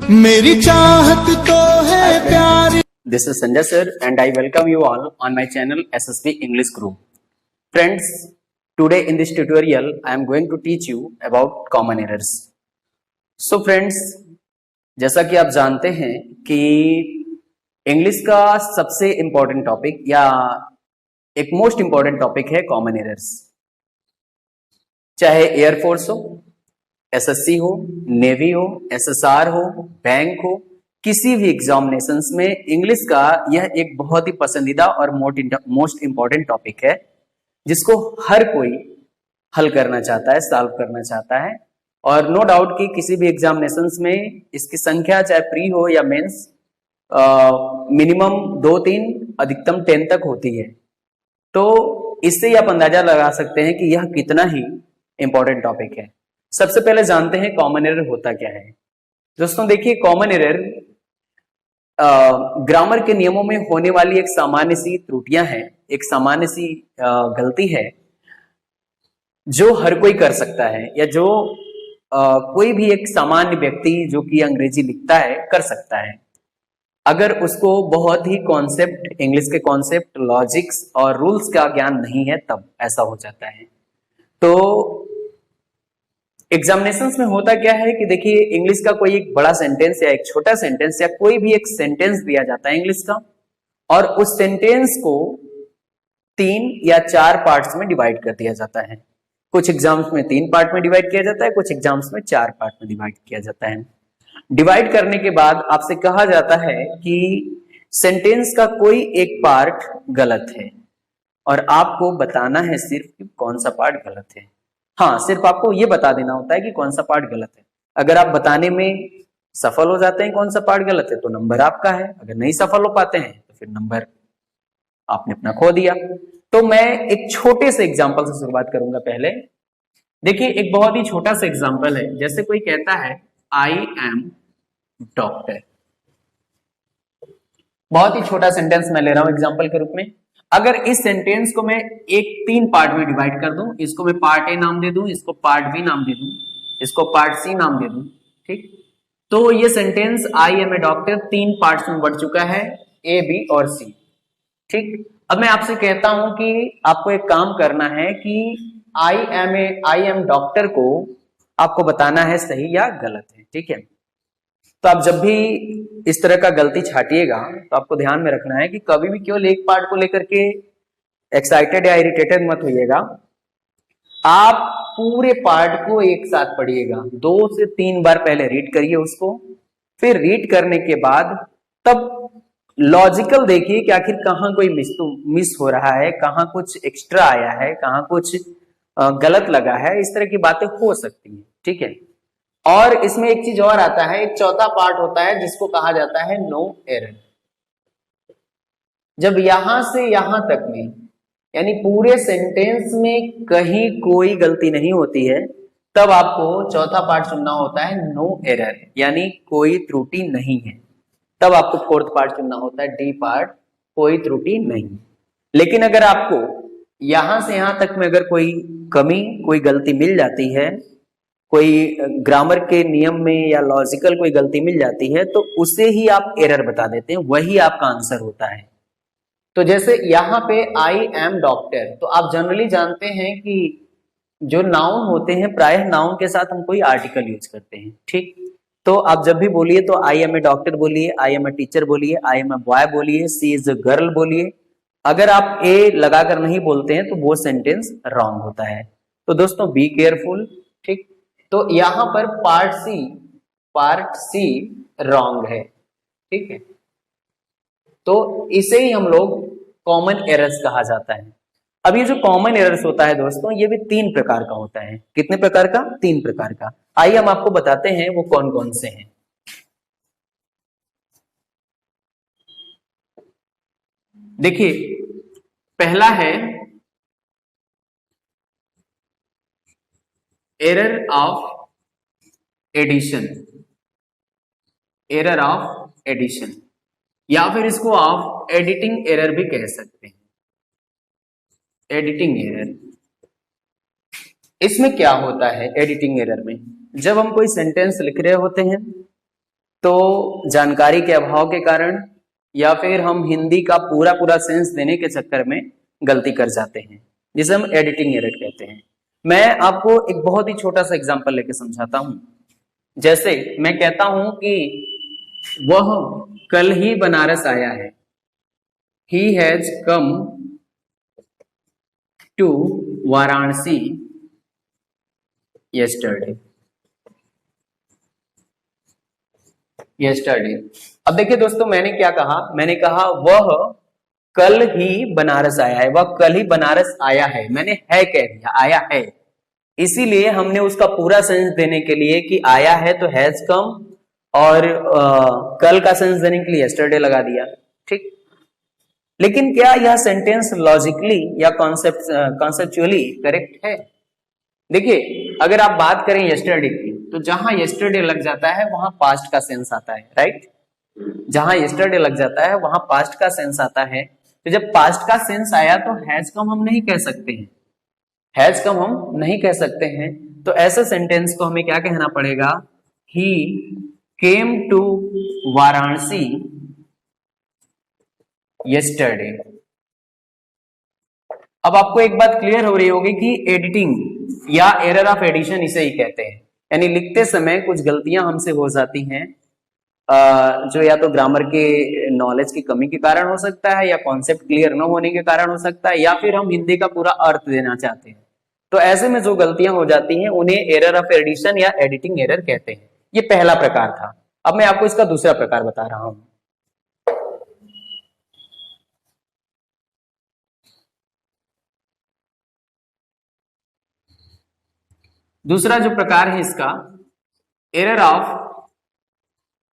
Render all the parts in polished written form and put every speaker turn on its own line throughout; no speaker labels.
मेरी चाहत तो है प्यार।
This is Sanjay sir and I welcome you all on my channel SSB English Group. Friends, today in this tutorial I am going to teach you about common errors. So friends, जैसा कि आप जानते हैं कि English का सबसे important topic या एक मोस्ट इम्पोर्टेंट टॉपिक है कॉमन एरर्स। चाहे एयरफोर्स हो, एसएससी हो, नेवी हो, एसएसआर हो, बैंक हो, किसी भी एग्जामिनेशंस में इंग्लिश का यह एक बहुत ही पसंदीदा और मोस्ट इम्पोर्टेंट टॉपिक है जिसको हर कोई हल करना चाहता है, सॉल्व करना चाहता है। और नो डाउट कि किसी भी एग्जामिनेशंस में इसकी संख्या चाहे प्री हो या मेंस मिनिमम 2-3 अधिकतम 10 तक होती है। तो इससे ही आप अंदाजा लगा सकते हैं कि यह कितना ही इंपॉर्टेंट टॉपिक है। सबसे पहले जानते हैं कॉमन एरर होता क्या है। दोस्तों देखिए, कॉमन एरर ग्रामर के नियमों में होने वाली एक सामान्य सी त्रुटियां हैं, एक सामान्य सी गलती है जो हर कोई कर सकता है या जो कोई भी एक सामान्य व्यक्ति जो कि अंग्रेजी लिखता है कर सकता है, अगर उसको बहुत ही कॉन्सेप्ट, इंग्लिश के कॉन्सेप्ट, लॉजिक्स और रूल्स का ज्ञान नहीं है तब ऐसा हो जाता है। तो एग्जामिनेशंस में होता क्या है कि देखिए, इंग्लिश का कोई एक बड़ा सेंटेंस या एक छोटा सेंटेंस या कोई भी एक सेंटेंस दिया जाता है इंग्लिश का, और उस सेंटेंस को 3 या 4 पार्ट्स में डिवाइड कर दिया जाता है। कुछ एग्जाम्स में 3 पार्ट में डिवाइड किया जाता है, कुछ एग्जाम्स में 4 पार्ट में डिवाइड किया जाता है। डिवाइड करने के बाद आपसे कहा जाता है कि सेंटेंस का कोई एक पार्ट गलत है और आपको बताना है सिर्फ कि कौन सा पार्ट गलत है। हाँ, सिर्फ आपको ये बता देना होता है कि कौन सा पार्ट गलत है। अगर आप बताने में सफल हो जाते हैं कौन सा पार्ट गलत है तो नंबर आपका है, अगर नहीं सफल हो पाते हैं तो फिर नंबर आपने अपना खो दिया। तो मैं एक छोटे से एग्जांपल से शुरुआत करूंगा। पहले देखिए, एक बहुत ही छोटा सा एग्जांपल है। जैसे कोई कहता है आई एम डॉक्टर, बहुत ही छोटा सेंटेंस मैं ले रहा हूं एग्जांपल के रूप में। अगर इस सेंटेंस को मैं 3 पार्ट में डिवाइड कर दूं, इसको मैं पार्ट ए नाम दे दूं, इसको पार्ट बी नाम दे दूं, इसको पार्ट सी नाम दे दूं, ठीक, तो ये sentence I am a doctor 3 parts में बढ़ चुका है, ए, बी और सी। ठीक, अब मैं आपसे कहता हूं कि आपको एक काम करना है कि आई एम डॉक्टर को आपको बताना है सही या गलत है। ठीक है, तो आप जब भी इस तरह का गलती छाटिएगा तो आपको ध्यान में रखना है कि कभी भी केवल एक पार्ट को लेकर के एक्साइटेड या इरिटेटेड मत होइएगा। आप पूरे पार्ट को एक साथ पढ़िएगा, 2 से 3 बार पहले रीड करिए उसको, फिर रीड करने के बाद तब लॉजिकल देखिए कि आखिर कहाँ कोई मिस हो रहा है, कहाँ कुछ एक्स्ट्रा आया है, कहाँ कुछ गलत लगा है। इस तरह की बातें हो सकती हैं। ठीक है, और इसमें एक चीज और आता है, एक चौथा पार्ट होता है जिसको कहा जाता है नो एरर। जब यहां से यहां तक में यानी पूरे सेंटेंस में कहीं कोई गलती नहीं होती है तब आपको चौथा पार्ट चुनना होता है नो एरर, यानी कोई त्रुटि नहीं है। तब आपको 4th पार्ट चुनना होता है डी पार्ट, कोई त्रुटि नहीं। लेकिन अगर आपको यहां से यहां तक में अगर कोई कमी, कोई गलती मिल जाती है, कोई ग्रामर के नियम में या लॉजिकल कोई गलती मिल जाती है तो उसे ही आप एरर बता देते हैं, वही आपका आंसर होता है। तो जैसे यहाँ पे आई एम डॉक्टर, तो आप जनरली जानते हैं कि जो नाउन होते हैं प्रायः नाउन के साथ हम कोई आर्टिकल यूज करते हैं। ठीक, तो आप जब भी बोलिए तो आई एम ए डॉक्टर बोलिए, आई एम ए टीचर बोलिए, आई एम ए बॉय बोलिए, सी इज अ गर्ल बोलिए। अगर आप ए लगाकर नहीं बोलते हैं तो वो सेंटेंस रॉन्ग होता है। तो दोस्तों बी केयरफुल। ठीक, तो यहां पर पार्ट सी रॉन्ग है। ठीक है, तो इसे ही हम लोग कॉमन एरर्स कहा जाता है। अब ये जो कॉमन एरर्स होता है दोस्तों, ये भी 3 प्रकार का होता है। कितने प्रकार का? 3 प्रकार का। आइए हम आपको बताते हैं वो कौन कौन से हैं। देखिए, पहला है error of addition, error of addition, या फिर इसको आप एडिटिंग एरर भी कह सकते हैं। एडिटिंग एरर, इसमें क्या होता है एडिटिंग एरर में? जब हम कोई सेंटेंस लिख रहे होते हैं तो जानकारी के अभाव के कारण या फिर हम हिंदी का पूरा पूरा सेंस देने के चक्कर में गलती कर जाते हैं, जिसे हम एडिटिंग एरर कहते हैं। मैं आपको एक बहुत ही छोटा सा एग्जांपल लेके समझाता हूं। जैसे मैं कहता हूं कि वह कल ही बनारस आया है, he has come to Varanasi yesterday। अब देखिए दोस्तों, मैंने क्या कहा, मैंने कहा वह कल ही बनारस आया है, वह कल ही बनारस आया है, मैंने है कह दिया, आया है। इसीलिए हमने उसका पूरा सेंस देने के लिए कि आया है तो हैज कम, और कल का सेंस देने के लिए यस्टरडे लगा दिया, ठीक। लेकिन क्या यह सेंटेंस लॉजिकली या कॉन्सेप्चुअली करेक्ट है? देखिए, अगर आप बात करें यस्टरडे की, तो जहां यस्टरडे लग जाता है वहां पास्ट का सेंस आता है, राइट। जहां यस्टरडे लग जाता है वहां पास्ट का सेंस आता है। तो जब पास्ट का सेंस आया तो हैज कम हम नहीं कह सकते हैं, हैज कम हम नहीं कह सकते हैं। तो ऐसे सेंटेंस को हमें क्या कहना पड़ेगा? ही केम टू वाराणसी यस्टरडे। अब आपको एक बात क्लियर हो रही होगी कि एडिटिंग या एरर ऑफ एडिशन इसे ही कहते हैं, यानी लिखते समय कुछ गलतियां हमसे हो जाती हैं, जो या तो ग्रामर के नॉलेज की कमी के कारण हो सकता है, या कॉन्सेप्ट क्लियर न होने के कारण हो सकता है, या फिर हम हिंदी का पूरा अर्थ देना चाहते हैं। तो ऐसे में जो गलतियां हो जाती हैं उन्हें एरर ऑफ एडिशन या एडिटिंग एरर कहते हैं। ये पहला प्रकार था। अब मैं आपको इसका दूसरा प्रकार बता रहा हूं। दूसरा जो प्रकार है इसका, error of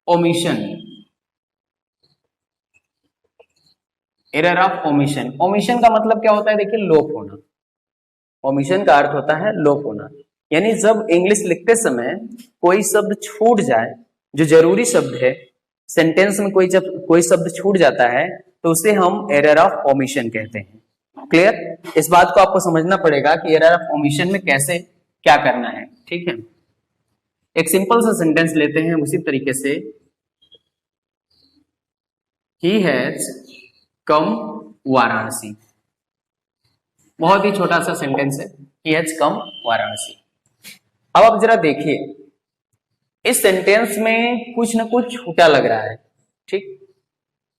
omission. Error of omission, omission का मतलब क्या होता है? देखिए, लोप होना। ओमिशन का अर्थ होता है लोप होना, यानी जब इंग्लिश लिखते समय कोई शब्द छूट जाए, जो जरूरी शब्द है, सेंटेंस में जब कोई शब्द छूट जाता है तो उसे हम एरर ऑफ ओमिशन कहते हैं। क्लियर? इस बात को आपको समझना पड़ेगा कि एरर ऑफ ओमिशन में कैसे क्या करना है, ठीक है। एक सिंपल सा सेंटेंस लेते हैं उसी तरीके से, ही हैज कम वाराणसी। बहुत ही छोटा सा सेंटेंस है, ही हैज कम वाराणसी। अब आप जरा देखिए, इस सेंटेंस में कुछ न कुछ छूटा लग रहा है, ठीक,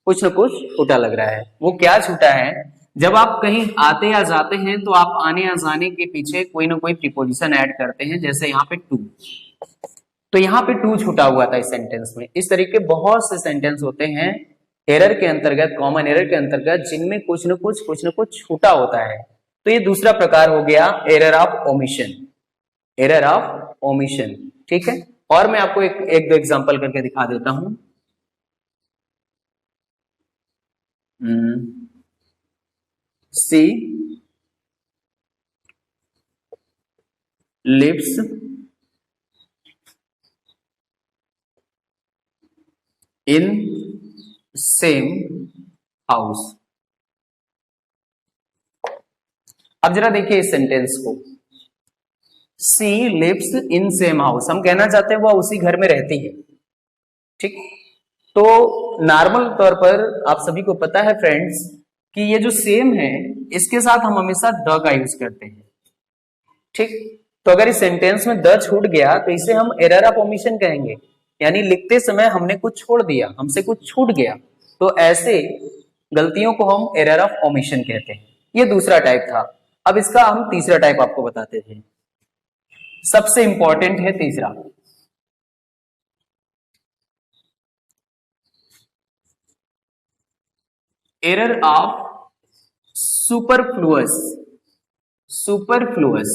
कुछ न कुछ छूटा लग रहा है। वो क्या छूटा है? जब आप कहीं आते या जाते हैं तो आप आने या जाने के पीछे कोई ना कोई प्रीपोजिशन ऐड करते हैं, जैसे यहाँ पे टू। तो यहाँ पे टू छूटा हुआ था इस सेंटेंस में। इस तरीके बहुत से सेंटेंस होते हैं एरर के अंतर्गत, कॉमन एरर के अंतर्गत, जिनमें कुछ न कुछ छूटा होता है। तो ये दूसरा प्रकार हो गया error of omission, error of omission, ठीक है। और मैं आपको एक दो एग्जांपल करके दिखा देता हूं। She lives in same house. अब जरा देखिए इस सेंटेंस को, she lives in same house. हम कहना चाहते हैं वह उसी घर में रहती है, ठीक। तो नॉर्मल तौर पर आप सभी को पता है फ्रेंड्स कि ये जो सेम है इसके साथ हम हमेशा द का यूज करते हैं, ठीक। तो अगर इस सेंटेंस में द छूट गया तो इसे हम एरर ऑफ ओमिशन कहेंगे, यानी लिखते समय हमने कुछ छोड़ दिया, हमसे कुछ छूट गया। तो ऐसे गलतियों को हम एरर ऑफ ओमिशन कहते हैं। ये दूसरा टाइप था। अब इसका हम तीसरा टाइप आपको बताते थे। सबसे इंपॉर्टेंट है तीसरा, एरर ऑफ सुपरफ्लुअस। सुपरफ्लुअस,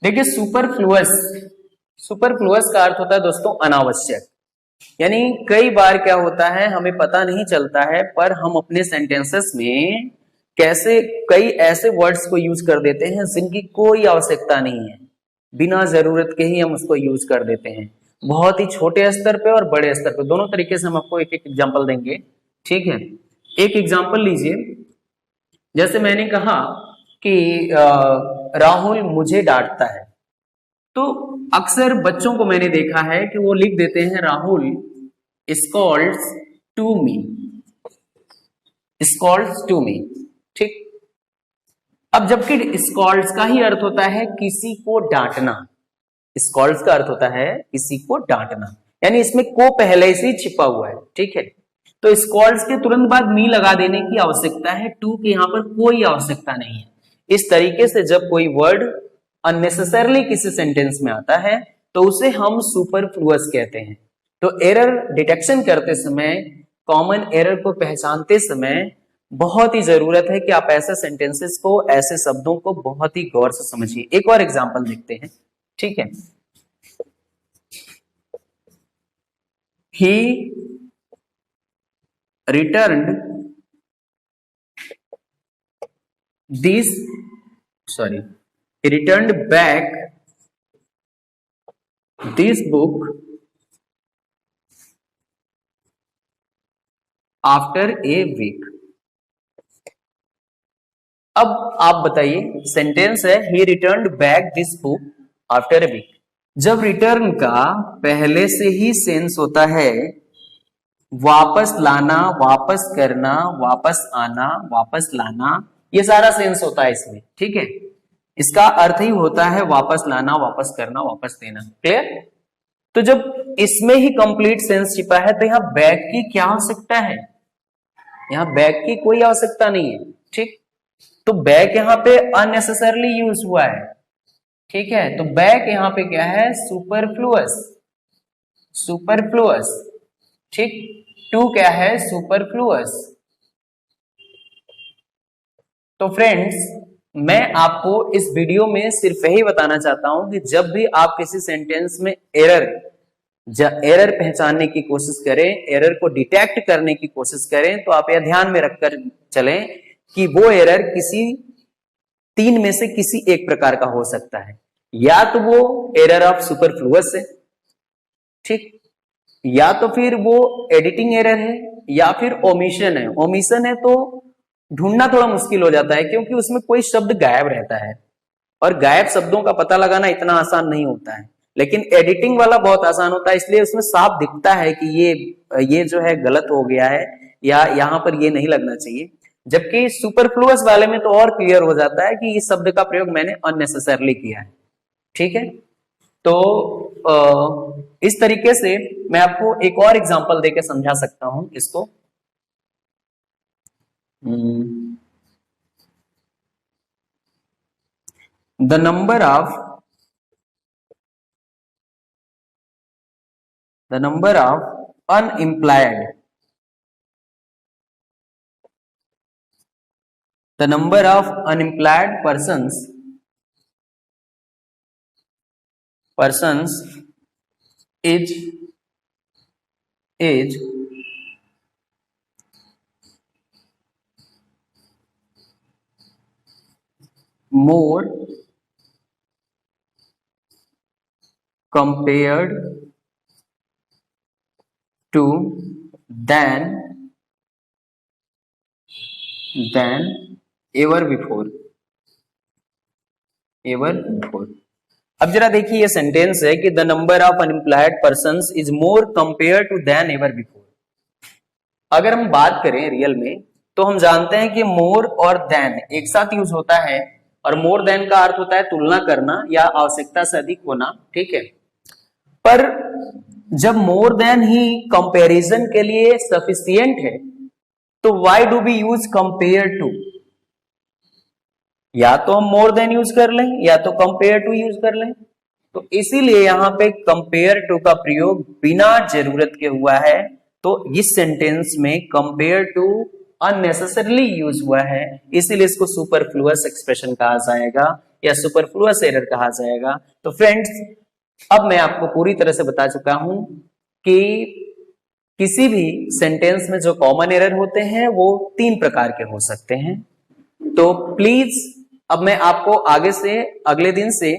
देखिए सुपरफ्लुअस का अर्थ होता है दोस्तों अनावश्यक। यानी कई बार क्या होता है हमें पता नहीं चलता है, पर हम अपने सेंटेंसेस में कैसे कई ऐसे वर्ड्स को यूज कर देते हैं जिनकी कोई आवश्यकता नहीं है, बिना जरूरत के ही हम उसको यूज कर देते हैं। बहुत ही छोटे स्तर पे और बड़े स्तर पे, दोनों तरीके से हम आपको एक एक एग्जांपल देंगे, ठीक है। एक एग्जांपल लीजिए, जैसे मैंने कहा कि राहुल मुझे डांटता है, तो अक्सर बच्चों को मैंने देखा है कि वो लिख देते हैं Rahul scolds to me, scolds to me, ठीक। अब जबकि स्कॉल्ड्स का ही अर्थ होता है किसी को डांटना, स्कॉल्ड्स का अर्थ होता है किसी को डांटना, यानी इसमें को पहले से ही छिपा हुआ है, ठीक है। तो स्कॉल्ड्स के तुरंत बाद मी लगा देने की आवश्यकता है, टू की यहां पर कोई आवश्यकता नहीं है। इस तरीके से जब कोई वर्ड अननेसेसरली किसी सेंटेंस में आता है तो उसे हम सुपरफ्लुअस कहते हैं। तो एरर डिटेक्शन करते समय, कॉमन एरर को पहचानते समय बहुत ही जरूरत है कि आप ऐसे सेंटेंसेस को, ऐसे शब्दों को बहुत ही गौर से समझिए। एक और एग्जांपल देखते हैं, ठीक है। ही returned this sorry he returned back this book after a week। अब आप बताइए, सेंटेंस है he returned back this book after a week। जब रिटर्न का पहले से ही सेंस होता है वापस लाना, वापस करना, वापस आना, वापस लाना, ये सारा सेंस होता है इसमें, ठीक है। इसका अर्थ ही होता है वापस लाना, वापस करना, वापस देना, क्लियर। तो जब इसमें ही कंप्लीट सेंस छिपा है तो यहां बैक की क्या आवश्यकता है, यहां बैक की कोई आवश्यकता नहीं है, ठीक। तो बैक यहां पे अननेसेसरली यूज हुआ है, ठीक है। तो बैक यहां पे क्या है, सुपरफ्लुअस, सुपरफ्लुअस, ठीक। टू क्या है, सुपरफ्लुअस। तो फ्रेंड्स, मैं आपको इस वीडियो में सिर्फ यही बताना चाहता हूं कि जब भी आप किसी सेंटेंस में एरर पहचानने की कोशिश करें, एरर को डिटेक्ट करने की कोशिश करें, तो आप यह ध्यान में रखकर चलें कि वो एरर किसी तीन में से किसी एक प्रकार का हो सकता है। या तो वो एरर ऑफ सुपरफ्लुअस है, ठीक, या तो फिर वो एडिटिंग एरर है, या फिर ओमिशन है। ओमिशन है तो ढूंढना थोड़ा मुश्किल हो जाता है क्योंकि उसमें कोई शब्द गायब रहता है और गायब शब्दों का पता लगाना इतना आसान नहीं होता है। लेकिन एडिटिंग वाला बहुत आसान होता है, इसलिए उसमें साफ दिखता है कि ये जो है गलत हो गया है या यहाँ पर ये नहीं लगना चाहिए। जबकि सुपरफ्लुअस वाले में तो और क्लियर हो जाता है कि इस शब्द का प्रयोग मैंने अननेसेसरली किया है, ठीक है। तो इस तरीके से मैं आपको एक और एग्जांपल देकर समझा सकता हूं इसको। The number of unemployed, the number of unemployed persons is more compared to than ever before। अब जरा देखिए, ये सेंटेंस है कि the number of unemployed persons is more compare to than ever before. अगर हम बात करें रियल में तो हम जानते हैं कि मोर और देन एक साथ यूज होता है, और मोर देन का अर्थ होता है तुलना करना या आवश्यकता से अधिक होना, ठीक है। पर जब मोर देन ही कंपैरिजन के लिए सफिशिएंट है तो why do we use compare to. या तो हम मोर देन यूज कर लें या तो कंपेयर टू यूज कर लें। तो इसीलिए यहां पे कंपेयर टू का प्रयोग बिना जरूरत के हुआ है। तो इस सेंटेंस में कंपेयर टू अननेसेसरली यूज हुआ है, इसीलिए इसको सुपरफ्लुअस एक्सप्रेशन कहा जाएगा या सुपरफ्लुअस एरर कहा जाएगा। तो फ्रेंड्स, अब मैं आपको पूरी तरह से बता चुका हूं कि किसी भी सेंटेंस में जो कॉमन एरर होते हैं वो 3 प्रकार के हो सकते हैं। तो प्लीज अब मैं आपको आगे से अगले दिन से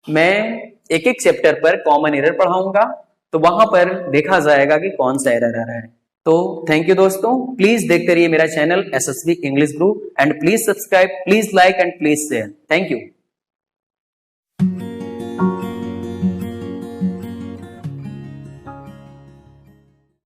मैं एक एक चैप्टर पर कॉमन एरर पढ़ाऊंगा, तो वहां पर देखा जाएगा कि कौन सा एरर आ रहा है। तो थैंक यू दोस्तों, प्लीज देखते रहिए मेरा channel SSB English group and please subscribe, please like and please share. Thank you.